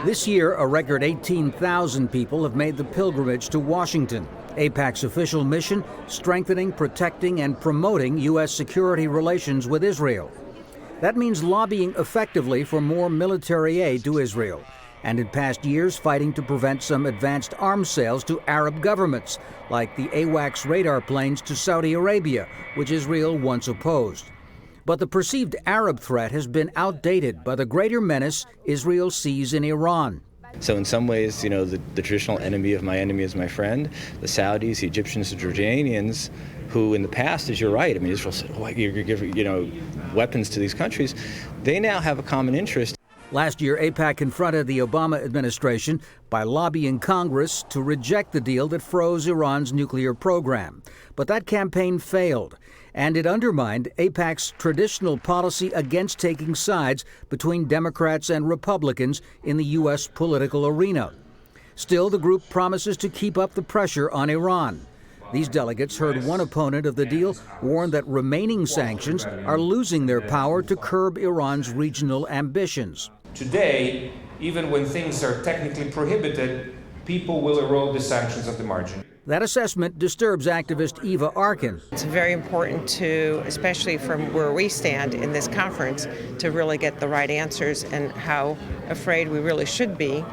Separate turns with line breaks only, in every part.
This year, a record 18,000 people have made the pilgrimage to Washington. AIPAC's official mission, strengthening, protecting, and promoting U.S. security relations with Israel. That means lobbying effectively for more military aid to Israel, and in past years fighting to prevent some advanced arms sales to Arab governments, like the AWACS radar planes to Saudi Arabia, which Israel once opposed. But the perceived Arab threat has been outdated by the greater menace Israel sees in Iran.
So in some ways, the traditional enemy of my enemy is my friend. The Saudis, the Egyptians, the Jordanians, who in the past, as you're right, Israel said, oh, you're giving weapons to these countries. They now have a common interest.
Last year, AIPAC confronted the Obama administration by lobbying Congress to reject the deal that froze Iran's nuclear program. But that campaign failed, and it undermined AIPAC's traditional policy against taking sides between Democrats and Republicans in the U.S. political arena. Still, the group promises to keep up the pressure on Iran. These delegates heard one opponent of the deal warn that remaining sanctions are losing their power to curb Iran's regional ambitions.
Today, even when things are technically prohibited, people will erode the sanctions at the margin.
That assessment disturbs activist Eva Arkin.
It's very important to, especially from where we stand in this conference, to really get the right answers and how afraid we really should be.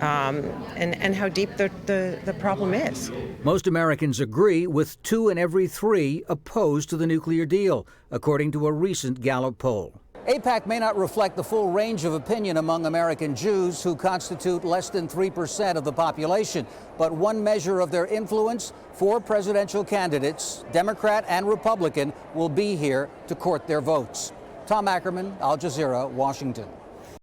And how deep the problem is.
Most Americans agree, with 2 in every 3 opposed to the nuclear deal, according to a recent Gallup poll. AIPAC may not reflect the full range of opinion among American Jews, who constitute less than 3% of the population. But one measure of their influence, 4 presidential candidates, Democrat and Republican, will be here to court their votes. Tom Ackerman, Al Jazeera, Washington.